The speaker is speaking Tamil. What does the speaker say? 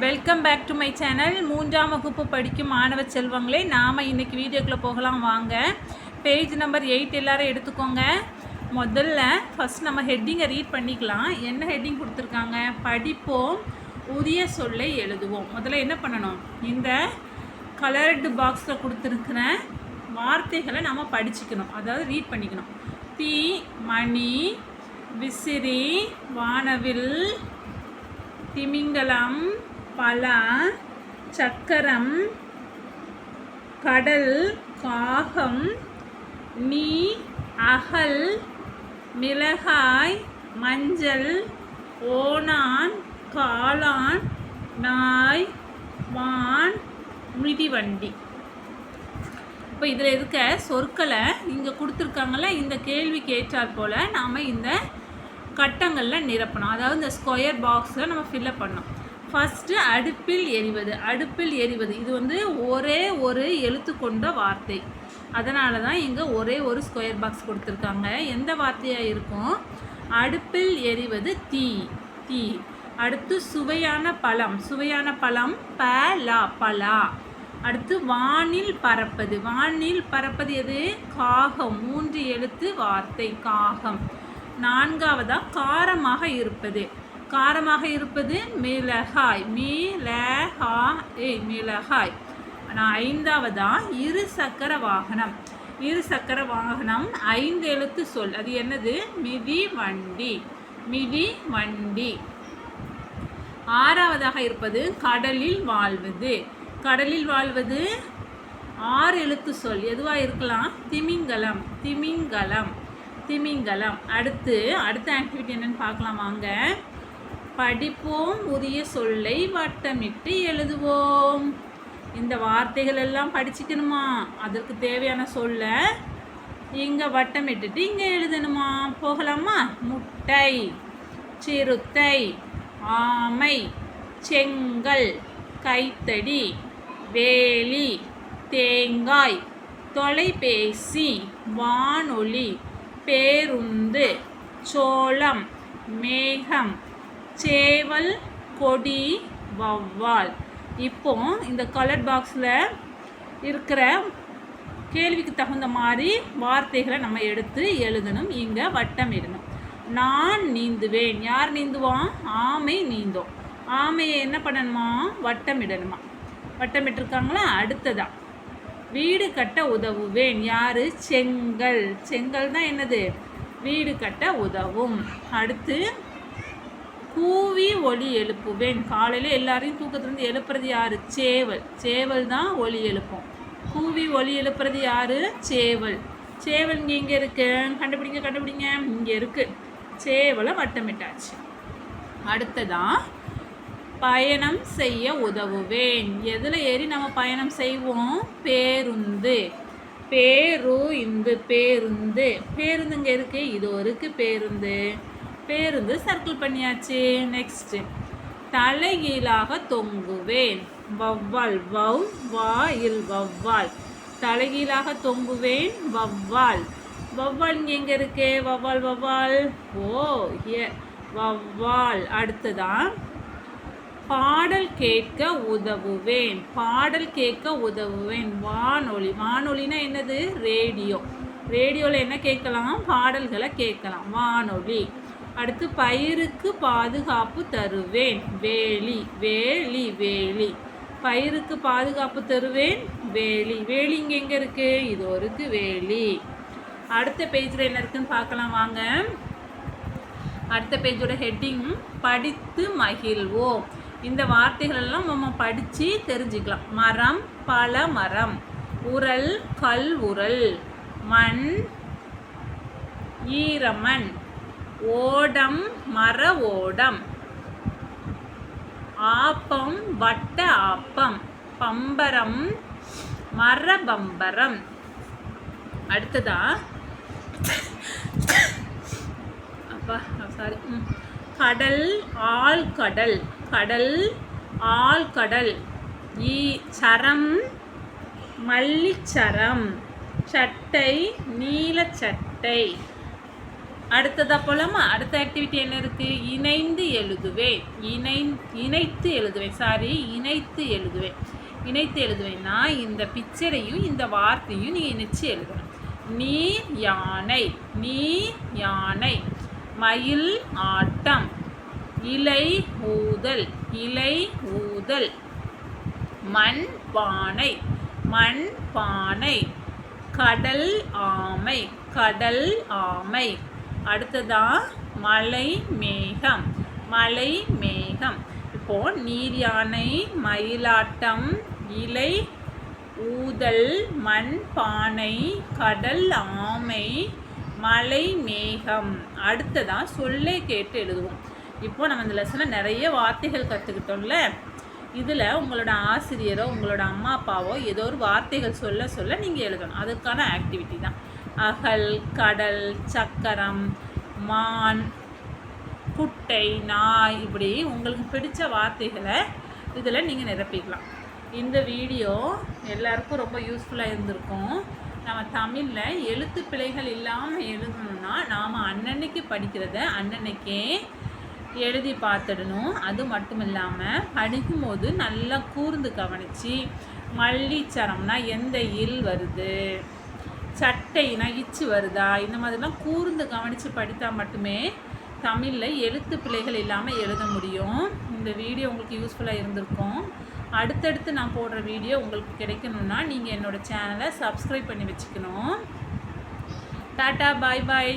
Welcome back to my channel. 3ஆம் வகுப்பு படிக்கும் மாணவ செல்வங்களே, நாம் இன்றைக்கி வீடியோக்குள்ளே போகலாம் வாங்க. பேஜ் நம்பர் 8 எல்லோரும் எடுத்துக்கோங்க. முதல்ல ஃபஸ்ட் நம்ம ஹெட்டிங்கை ரீட் பண்ணிக்கலாம். என்ன ஹெட்டிங் கொடுத்துருக்காங்க? படிப்போம், உரிய சொல்லை எழுதுவோம். முதல்ல என்ன பண்ணணும்? இந்த கலர்டு பாக்ஸில் கொடுத்துருக்கிற வார்த்தைகளை நம்ம படிச்சுக்கணும், அதாவது ரீட் பண்ணிக்கணும். தீ, மணி, விசிறி, வானவில், திமிங்கலம், பலா, சக்கரம், கடல், காகம், நீ, அகல், மிளகாய், மஞ்சள், ஓணான், காளான், நாய், வான், மிதிவண்டி. இப்போ இதில் இருக்க சொற்களை இங்கே கொடுத்துருக்காங்கள, இந்த கேள்விக்கு ஏற்றாற் போல் நாம் இந்த கட்டங்களில் நிரப்பணும். அதாவது இந்த ஸ்கொயர் பாக்ஸில் நம்ம ஃபில்லப் பண்ணணும். ஃபஸ்ட்டு அடுப்பில் எரிவது. அடுப்பில் எரிவது இது ஒரே ஒரு எழுத்து கொண்ட வார்த்தை. அதனால தான் இங்கே ஒரே ஒரு ஸ்கொயர் பாக்ஸ் கொடுத்துருக்காங்க. எந்த வார்த்தையாக இருக்கும்? அடுப்பில் எரிவது தீ. தீ. அடுத்து சுவையான பழம். சுவையான பழம் பலா. பலா. அடுத்து வானில் பறப்பது. வானில் பறப்பது எது? காகம். 3 எழுத்து வார்த்தை காகம். 4வதாக காரமாக இருப்பது. காரமாக இருப்பது மிளகாய். மிளகாய். 5வதாக இரு சக்கர வாகனம். இரு சக்கர வாகனம் 5 எழுத்து சொல். அது என்னது? மிதிவண்டி. மிதிவண்டி. 6வதாக இருப்பது கடலில் வாழ்வது. கடலில் வாழ்வது 6 எழுத்து சொல். எதுவாக இருக்கலாம்? திமிங்கலம். திமிங்கலம். திமிங்கலம். அடுத்த ஆக்டிவிட்டி என்னன்னு பார்க்கலாம் வாங்க. படிப்போம், உரிய சொல்லை வட்டமிட்டு எழுதுவோம். இந்த வார்த்தைகள் எல்லாம் படிச்சுக்கணுமா? அதற்கு தேவையான சொல்லை இங்கே வட்டமிட்டுட்டு இங்கே எழுதணுமா? போகலாமா? முட்டை, சிறுத்தை, ஆமை, செங்கல், கைத்தடி, வேலி, தேங்காய், தொலைபேசி, வானொலி, பேருந்து, சோளம், மேகம், சேவல், கொடி, வௌவால். இப்போ இந்த கலர் பாக்ஸில் இருக்கிற கேள்விக்கு தகுந்த மாதிரி வார்த்தைகளை நம்ம எடுத்து எழுதணும். இங்கே வட்டம் இடணும். நான் நீந்துவேன். யார் நீந்துவான்? ஆமை நீந்தும். ஆமையை என்ன பண்ணணுமா? வட்டம் இடணுமா? வட்டமிட்டிருக்காங்களா? அடுத்ததா வீடு கட்ட உதவுவேன். யார்? செங்கல். செங்கல் தான் என்னது? வீடு கட்ட உதவும். அடுத்து கூவி ஒலி எழுப்புவேன். காலையில் எல்லாரையும் தூக்கத்துலேருந்து எழுப்புறது யார்? சேவல். சேவல் தான் ஒலி எழுப்பும். கூவி ஒலி எழுப்புறது யார்? சேவல். சேவல் இங்கே இருக்கு. கண்டுபிடிங்க. இங்கே இருக்குது. சேவலை வட்டமிட்டாச்சு. அடுத்ததான் பயணம் செய்ய உதவுவேன். எதில் ஏறி நம்ம பயணம் செய்வோம்? பேருந்து. பேருந்து. பேருந்து இங்கே இருக்கு. இது இருக்கு பேருந்து. பேருந்து சர்க்கிள் பண்ணியாச்சு. நெக்ஸ்ட் தலைகீழாக தொங்குவேன். வௌவால். வாயில் வௌவால். தலைகீழாக தொங்குவேன். வௌவால். வௌவால் இங்கே எங்கே இருக்கு? வௌவால். வௌவால். அடுத்ததான் பாடல் கேட்க உதவுவேன். பாடல் கேட்க உதவுவேன். வானொலி. வானொலினா என்னது? ரேடியோ. ரேடியோவில் என்ன கேட்கலாம்? பாடல்களை கேட்கலாம். வானொலி. அடுத்து பயிருக்கு பாதுகாப்பு தருவேன். வேலி. வேலி. பயிருக்கு பாதுகாப்பு தருவேன். வேலி. வேலி இங்கே எங்கே இருக்குது? இது இருக்கு வேலி. அடுத்த பேஜில் என்ன இருக்குன்னு பார்க்கலாம் வாங்க. அடுத்த பேஜோட ஹெட்டிங் படித்து மகிழ்வோம். இந்த வார்த்தைகள் எல்லாம் நம்ம படித்து தெரிஞ்சுக்கலாம். மரம், பல மரம். உரல், கல் உரல். மண், ஈரமண். ஓடம், மர ஓடம். ஆப்பம், வட்ட ஆப்பம். பம்பரம், மர பம்பரம். அடுத்ததா கடல், ஆழ்கடல். கடல், ஆழ்கடல். சரம், மல்லிச்சரம். சட்டை, நீல சட்டை. அடுத்ததாக போலாமா? அடுத்த ஆக்டிவிட்டி என்ன இருக்குது? இணைந்து எழுதுவேன். இணைத்து எழுதுவேன். இணைத்து எழுதுவேன்னா இந்த பிக்சரையும் இந்த வார்த்தையும் நீங்கள் இணைச்சு எழுதணும். நீர் யானை, மயில் ஆட்டம், இலை ஊதல், மண் பானை, கடல் ஆமை. அடுத்ததா மலை மேகம். இப்போ நீர் யானை, மயிலாட்டம், இலை ஊதல், மண் பானை, கடல் ஆமை, மலை மேகம். அடுத்ததா சொல்லை கேட்டு எழுதுவோம். இப்போ நம்ம இந்த லெசனில் நிறைய வார்த்தைகள் கற்றுக்கிட்டோம்ல. இதில் உங்களோட ஆசிரியரோ உங்களோட அம்மா அப்பாவோ ஏதோ ஒரு வார்த்தைகள் சொல்ல நீங்கள் எழுதணும். அதுக்கான ஆக்டிவிட்டி தான். அகல், கடல், சக்கரம், மான், குட்டை, நாய், இப்படி உங்களுக்கு பிடிச்ச வார்த்தைகளை இதில் நீங்கள் நிரப்பிக்கலாம். இந்த வீடியோ எல்லாருக்கும் ரொம்ப யூஸ்ஃபுல்லாக இருந்திருக்கும். நம்ம தமிழில் எழுத்து பிழைகள் இல்லாமல் எழுதணும்னா நாம் அன்னன்னைக்கு படிக்கிறத அன்னன்னைக்கே எழுதி பார்த்துடணும். அது மட்டும் இல்லாமல் படிக்கும்போது நல்லா கூர்ந்து கவனித்து, மல்லிச்சரம்னா எந்த இல் வருது, சட்டைனா இச்சு வருதா, இந்த மாதிரிலாம் கூர்ந்து கவனித்து படித்தால் மட்டுமே தமிழில் எழுத்து பிழைகள் இல்லாமல் எழுத முடியும். இந்த வீடியோ உங்களுக்கு யூஸ்ஃபுல்லாக இருந்திருக்கும். அடுத்தடுத்து நான் போடுற வீடியோ உங்களுக்கு கிடைக்கணும்னா நீங்கள் என்னோடய சேனலை சப்ஸ்கிரைப் பண்ணி வச்சுக்கணும். டாட்டா, பாய்.